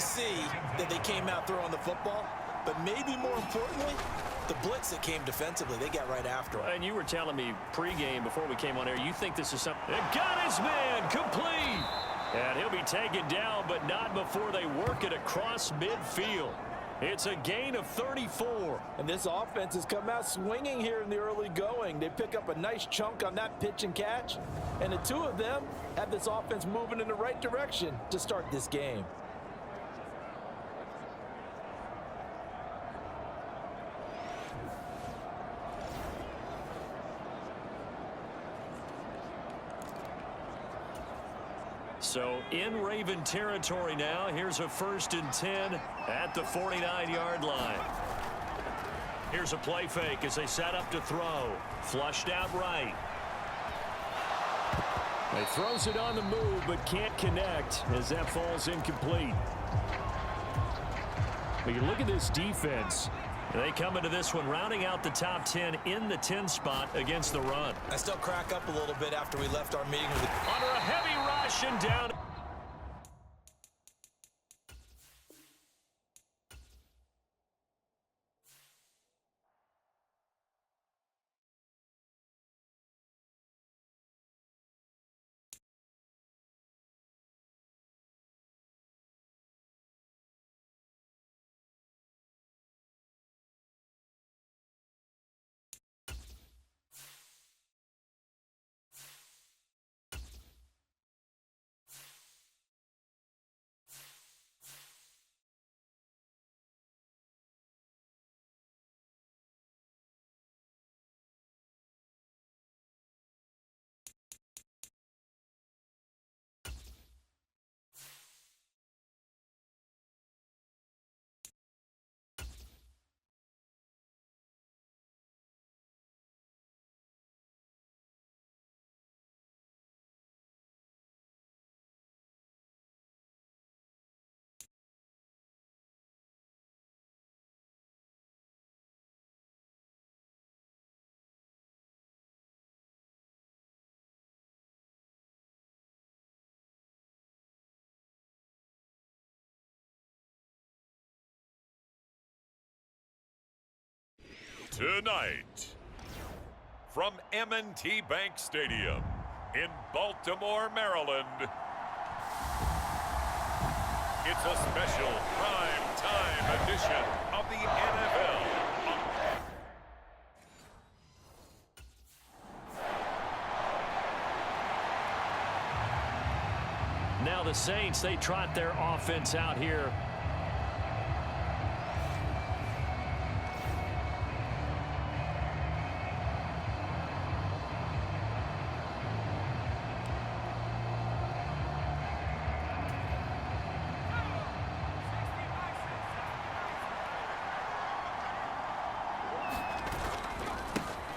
see that they came out throwing the football, but maybe more importantly, the blitz that came defensively, they got right after him. And you were telling me pregame before we came on air, you think this is something. It got his man complete. And he'll be taken down, but not before they work it across midfield. It's a gain of 34. And this offense has come out swinging here in the early going. They pick up a nice chunk on that pitch and catch. And the two of them have this offense moving in the right direction to start this game. So in Raven territory now. Here's a 1st and 10 at the 49-yard line. Here's a play fake as they set up to throw. Flushed out right. He throws it on the move but can't connect as that falls incomplete. But you look at this defense. They come into this one rounding out the top 10 in the 10 spot against the run. I still crack up a little bit after we left our meeting with under a heavy rush and down. Tonight, from M&T Bank Stadium in Baltimore, Maryland, it's a special prime-time edition of the NFL. Now the Saints, they trot their offense out here.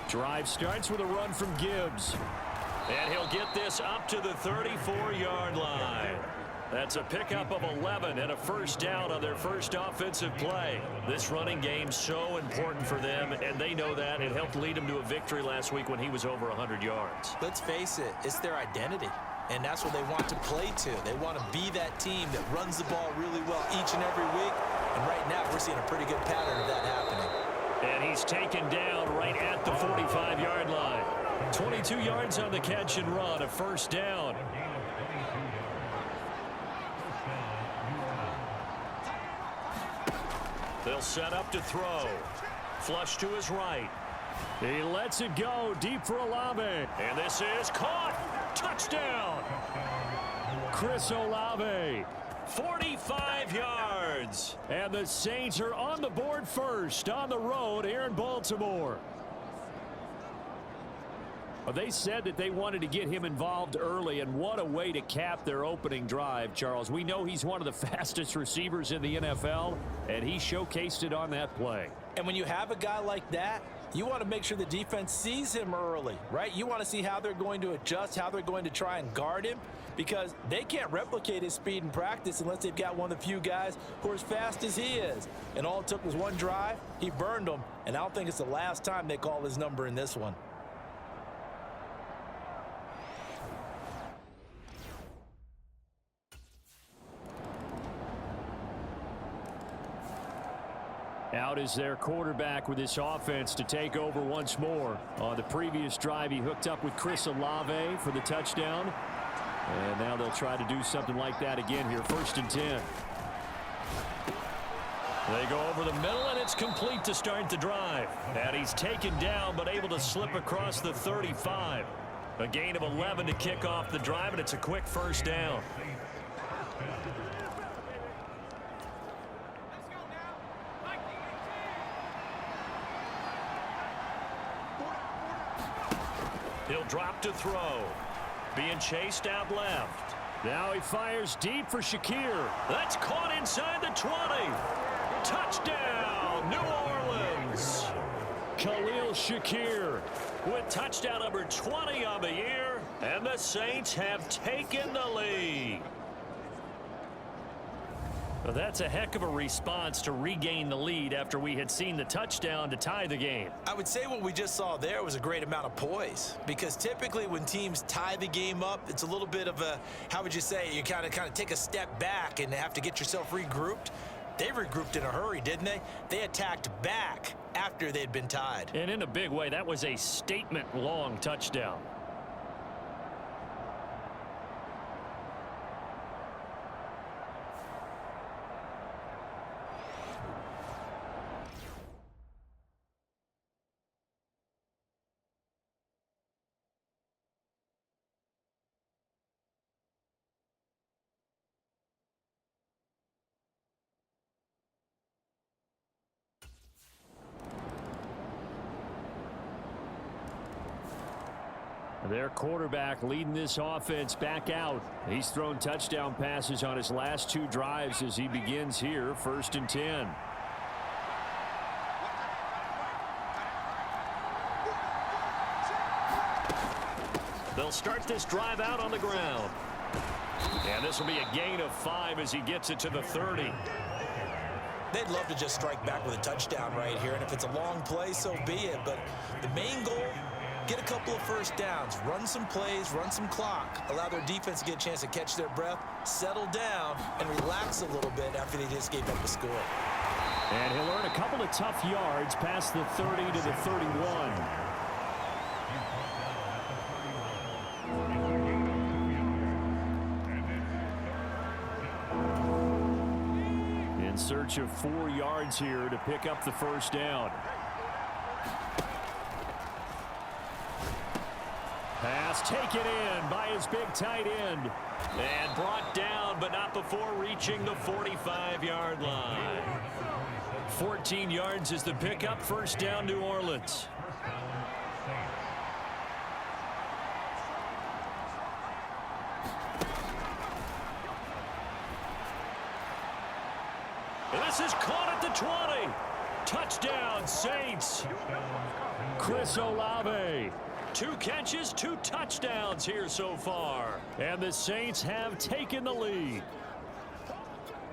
Drive starts with a run from Gibbs. And he'll get this up to the 34-yard line. That's a pickup of 11 and a first down on their first offensive play. This running game so important for them, and they know that. It helped lead them to a victory last week when he was over 100 yards. Let's face it, it's their identity, and that's what they want to play to. They want to be that team that runs the ball really well each and every week, and right now we're seeing a pretty good pattern of that happening. And he's taken down right at the 45-yard line. 22 yards on the catch and run, a first down. They'll set up to throw. Flush to his right. He lets it go deep for Olave. And this is caught. Touchdown. Chris Olave. 45 yards. And the Saints are on the board first on the road here in Baltimore. Well, they said that they wanted to get him involved early, and what a way to cap their opening drive, Charles. We know he's one of the fastest receivers in the NFL, and he showcased it on that play. And when you have a guy like that, you want to make sure the defense sees him early, right? You want to see how they're going to adjust, how they're going to try and guard him, because they can't replicate his speed in practice unless they've got one of the few guys who are as fast as he is. And all it took was one drive. He burned them, and I don't think it's the last time they call his number in this one. Out is their quarterback with this offense to take over once more. On the previous drive, he hooked up with Chris Olave for the touchdown. And now they'll try to do something like that again here. 1st and 10. They go over the middle, and it's complete to start the drive. And he's taken down, but able to slip across the 35. A gain of 11 to kick off the drive, and it's a quick 1st down. He'll drop to throw. Being chased out left. Now he fires deep for Shakir. That's caught inside the 20. Touchdown, New Orleans. Khalil Shakir with touchdown number 20 on the year. And the Saints have taken the lead. Well, that's a heck of a response to regain the lead after we had seen the touchdown to tie the game. I would say what we just saw there was a great amount of poise, because typically when teams tie the game up, it's a little bit of a, how would you say, you kind of take a step back and have to get yourself regrouped. They regrouped in a hurry, didn't they? They attacked back after they'd been tied. And in a big way, that was a statement-long touchdown. Their quarterback leading this offense back out. He's thrown touchdown passes on his last 2 drives as he begins here, 1st and 10. They'll start this drive out on the ground. And this will be a gain of 5 as he gets it to the 30. They'd love to just strike back with a touchdown right here, and if it's a long play, so be it. But the main goal, get a couple of 1st downs, run some plays, run some clock, allow their defense to get a chance to catch their breath, settle down, and relax a little bit after they just gave up a score. And he'll earn a couple of tough yards past the 30 to the 31. In search of 4 yards here to pick up the 1st down. Pass taken in by his big tight end. And brought down, but not before reaching the 45-yard line. 14 yards is the pickup. 1st down, New Orleans. And this is caught at the 20. Touchdown, Saints. Chris Olave. 2 catches, 2 touchdowns here so far. And the Saints have taken the lead.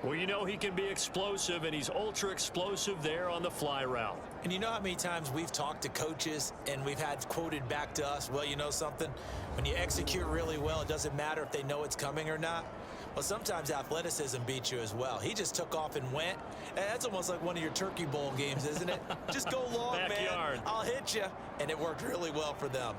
Well, you know he can be explosive, and he's ultra explosive there on the fly route. And you know how many times we've talked to coaches and we've had quoted back to us, well, you know something? When you execute really well, it doesn't matter if they know it's coming or not. Well, sometimes athleticism beats you as well. He just took off and went. And that's almost like one of your Turkey Bowl games, isn't it? Just go long, Backyard. man. I'll hit you. And it worked really well for them.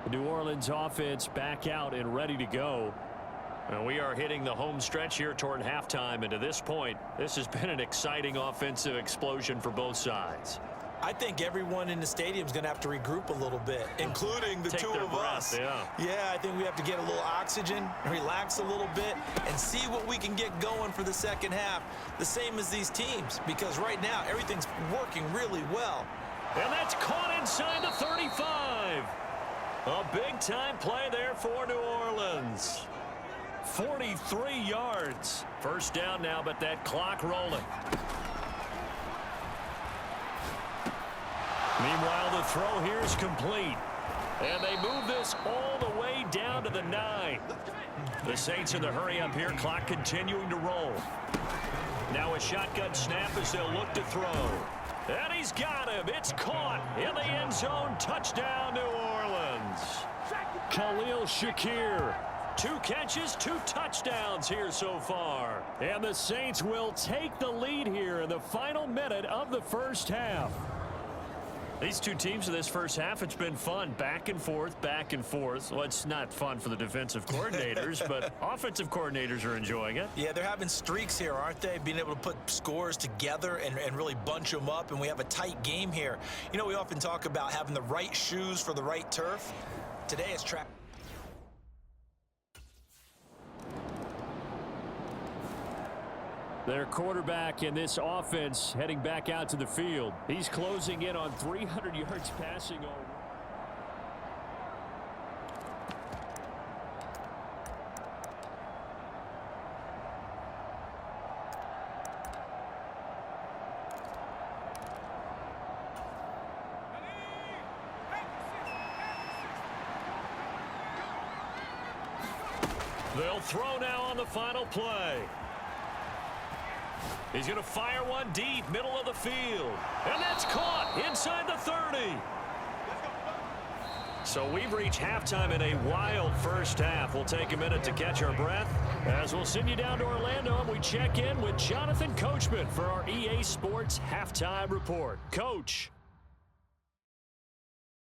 The New Orleans offense back out and ready to go. And we are hitting the home stretch here toward halftime. And to this point, this has been an exciting offensive explosion for both sides. I think everyone in the stadium is going to have to regroup a little bit, including the two of us. Yeah, I think we have to get a little oxygen, relax a little bit, and see what we can get going for the second half, the same as these teams, because right now everything's working really well. And that's caught inside the 35. A big-time play there for New Orleans. 43 yards. 1st down now, but that clock rolling. Meanwhile, the throw here is complete. And they move this all the way down to the 9. The Saints in the hurry up here, clock continuing to roll. Now a shotgun snap as they'll look to throw. And he's got him. It's caught in the end zone. Touchdown, New Orleans. Khalil Shakir. 2 catches, 2 touchdowns here so far. And the Saints will take the lead here in the final minute of the first half. These two teams in this first half, it's been fun. Back and forth, back and forth. Well, it's not fun for the defensive coordinators, but offensive coordinators are enjoying it. Yeah, they're having streaks here, aren't they? Being able to put scores together and really bunch them up, and we have a tight game here. You know, we often talk about having the right shoes for the right turf. Today it's track. Their quarterback in this offense heading back out to the field. He's closing in on 300 yards passing already. They'll throw now on the final play. He's going to fire one deep, middle of the field. And that's caught inside the 30. So we've reached halftime in a wild first half. We'll take a minute to catch our breath as we'll send you down to Orlando and we check in with Jonathan Coachman for our EA Sports Halftime Report. Coach.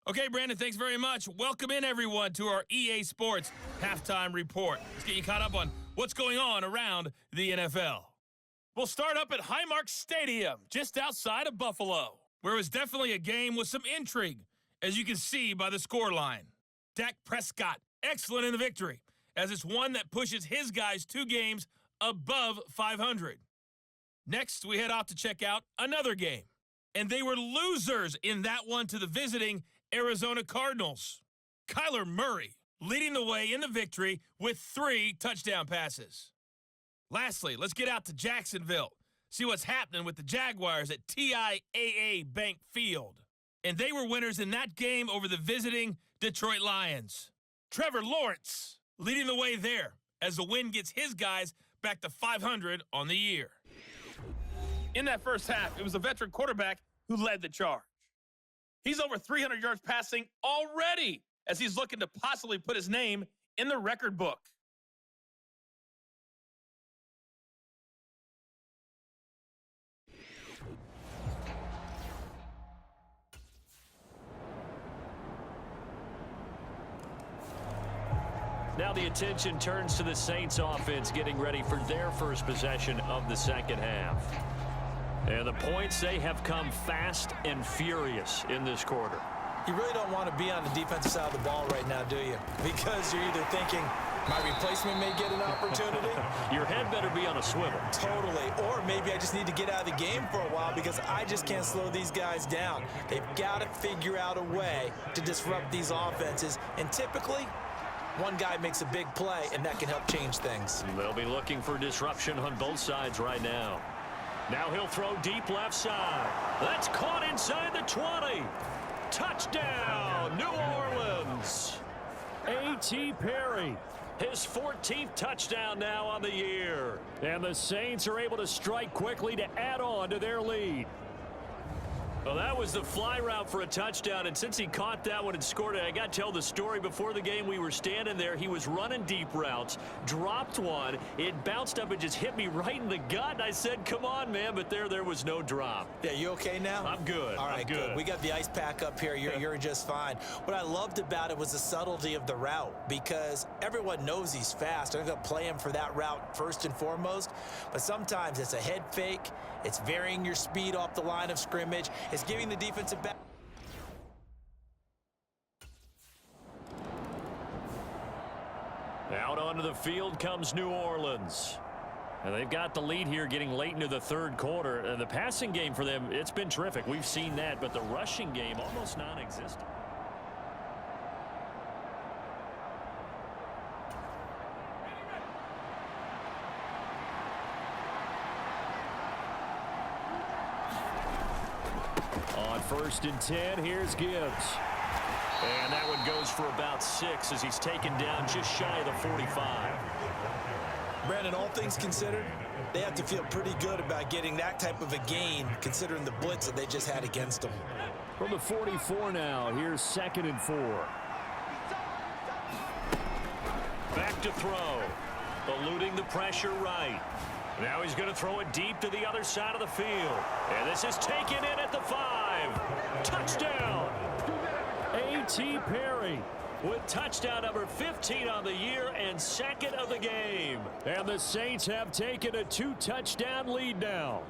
Okay, Brandon, thanks very much. Welcome in, everyone, to our EA Sports Halftime Report. Let's get you caught up on what's going on around the NFL. We'll start up at Highmark Stadium, just outside of Buffalo, where it was definitely a game with some intrigue, as you can see by the scoreline. Dak Prescott, excellent in the victory, as it's one that pushes his guys 2 games above 500. Next, we head off to check out another game, and they were losers in that one to the visiting Arizona Cardinals. Kyler Murray leading the way in the victory with 3 touchdown passes. Lastly, let's get out to Jacksonville, see what's happening with the Jaguars at TIAA Bank Field. And they were winners in that game over the visiting Detroit Lions. Trevor Lawrence leading the way there as the win gets his guys back to 500 on the year. In that first half, it was a veteran quarterback who led the charge. He's over 300 yards passing already as he's looking to possibly put his name in the record book. Now the attention turns to the Saints offense getting ready for their first possession of the second half. And the points, they have come fast and furious in this quarter. You really don't want to be on the defensive side of the ball right now, do you? Because you're either thinking, my replacement may get an opportunity. Your head better be on a swivel. Totally. Or maybe I just need to get out of the game for a while because I just can't slow these guys down. They've got to figure out a way to disrupt these offenses. And typically, one guy makes a big play, and that can help change things. They'll be looking for disruption on both sides right now. Now he'll throw deep left side. That's caught inside the 20. Touchdown, New Orleans. A.T. Perry, his 14th touchdown now on the year. And the Saints are able to strike quickly to add on to their lead. Well, that was the fly route for a touchdown, and since he caught that one and scored it, I got to tell the story. Before the game, we were standing there. He was running deep routes, dropped one. It bounced up and just hit me right in the gut, and I said, come on, man, but there was no drop. Yeah, you okay now? I'm good. All right, I'm good. We got the ice pack up here. You're just fine. What I loved about it was the subtlety of the route because everyone knows he's fast. They're going to play him for that route first and foremost, but sometimes it's a head fake. It's varying your speed off the line of scrimmage. It's giving the defensive back. Out onto the field comes New Orleans. And they've got the lead here getting late into the third quarter. And the passing game for them, it's been terrific. We've seen that, but the rushing game almost non-existent. On 1st and 10, here's Gibbs. And that one goes for about 6 as he's taken down just shy of the 45. Brandon, all things considered, they have to feel pretty good about getting that type of a gain considering the blitz that they just had against them. From the 44 now, here's 2nd and 4. Back to throw. Eluding the pressure right. Now he's going to throw it deep to the other side of the field. And this is taken in at the 5. Touchdown! A.T. Perry with touchdown number 15 on the year and 2nd of the game. And the Saints have taken a 2-touchdown lead now.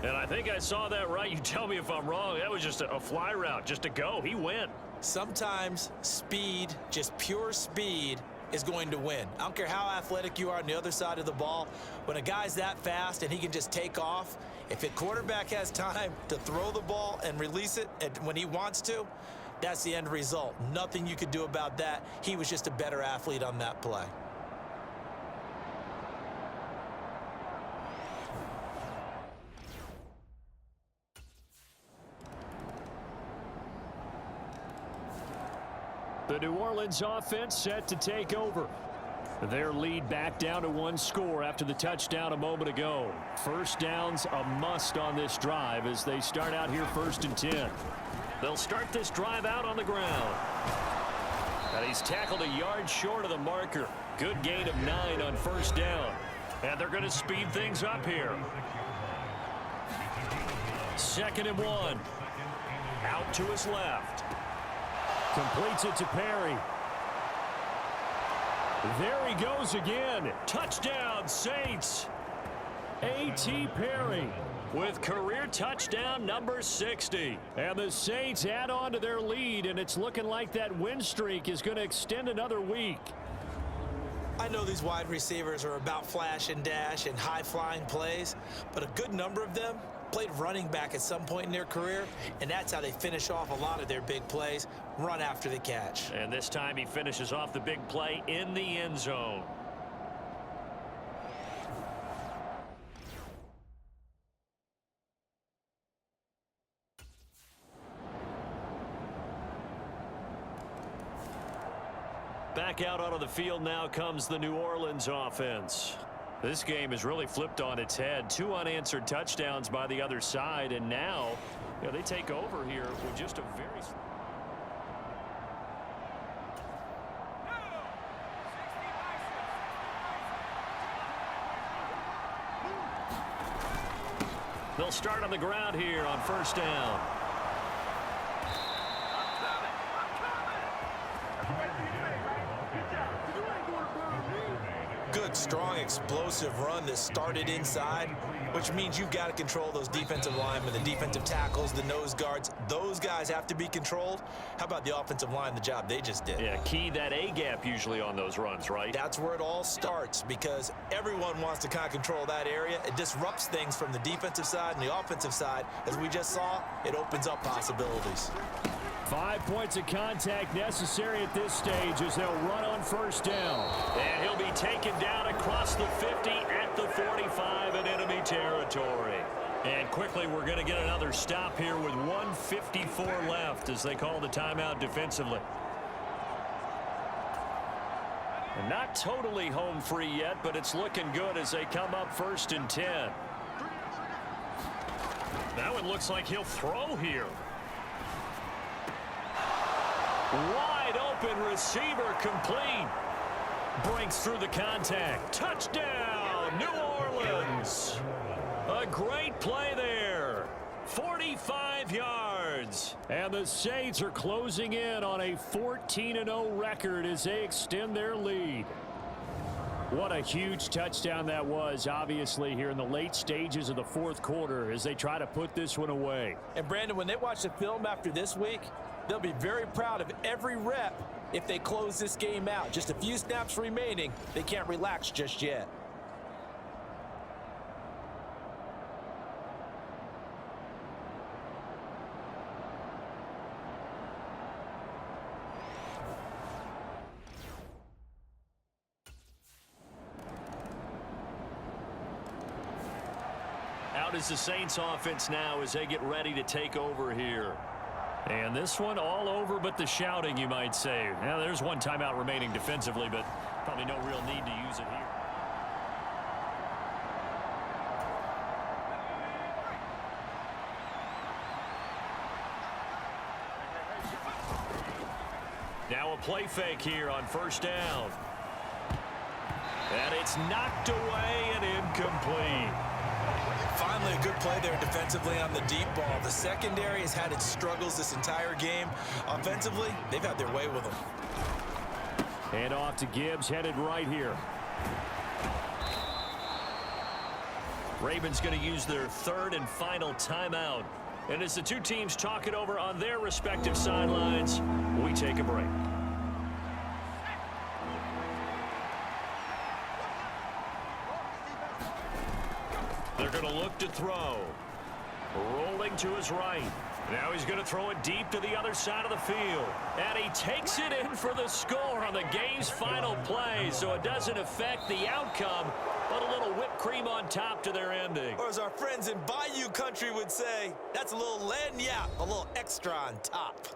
And I think I saw that right. You tell me if I'm wrong. That was just a fly route, just to go. He went. Sometimes speed, just pure speed, is going to win. I don't care how athletic you are on the other side of the ball. When a guy's that fast and he can just take off, if a quarterback has time to throw the ball and release it when he wants to, that's the end result. Nothing you could do about that. He was just a better athlete on that play. The New Orleans offense set to take over. Their lead back down to 1 score after the touchdown a moment ago. First down's a must on this drive as they start out here 1st and 10. They'll start this drive out on the ground. And he's tackled a yard short of the marker. Good gain of 9 on 1st down. And they're going to speed things up here. 2nd and 1. Out to his left. Completes it to Perry. There he goes again. Touchdown, Saints. A.T. Perry with career touchdown number 60. And the Saints add on to their lead, and it's looking like that win streak is going to extend another week. I know these wide receivers are about flash and dash and high-flying plays, but a good number of them played running back at some point in their career, and that's how they finish off a lot of their big plays, run after the catch. And this time he finishes off the big play in the end zone. Back out onto the field now comes the New Orleans offense. This game is really flipped on its head. 2 unanswered touchdowns by the other side, and now they take over here with just a very... They'll start on the ground here on 1st down. Good, strong, explosive run that started inside, which means you've got to control those defensive linemen, the defensive tackles, the nose guards. Those guys have to be controlled. How about the offensive line, the job they just did? Yeah, key that A-gap usually on those runs, right? That's where it all starts because everyone wants to kind of control that area. It disrupts things from the defensive side and the offensive side. As we just saw, it opens up possibilities. 5 points of contact necessary at this stage as they'll run on 1st down. And he'll be taken down across the 50 at the 45 in enemy territory. And quickly we're going to get another stop here with 1:54 left as they call the timeout defensively. And not totally home free yet, but it's looking good as they come up 1st and 10. That one looks like he'll throw here. Wide open receiver complete. Breaks through the contact. Touchdown, New Orleans. A great play there. 45 yards. And the Saints are closing in on a 14-0 record as they extend their lead. What a huge touchdown that was, obviously, here in the late stages of the 4th quarter as they try to put this one away. And, Brandon, when they watch the film after this week, they'll be very proud of every rep if they close this game out. Just a few snaps remaining. They can't relax just yet. Out is the Saints offense now as they get ready to take over here. And this one all over but the shouting, you might say. Now, there's one timeout remaining defensively, but probably no real need to use it here. Now a play fake here on first down. And it's knocked away and incomplete. Finally, a good play there defensively on the deep ball. The secondary has had its struggles this entire game. Offensively, they've had their way with them. And off to Gibbs, headed right here. Ravens going to use their third and final timeout. And as the two teams talk it over on their respective sidelines, we take a break. They're going to look to throw. Rolling to his right. Now he's going to throw it deep to the other side of the field. And he takes it in for the score on the game's final play, so it doesn't affect the outcome, but a little whipped cream on top to their ending. Or as our friends in Bayou country would say, that's a little lagniappe, a little extra on top.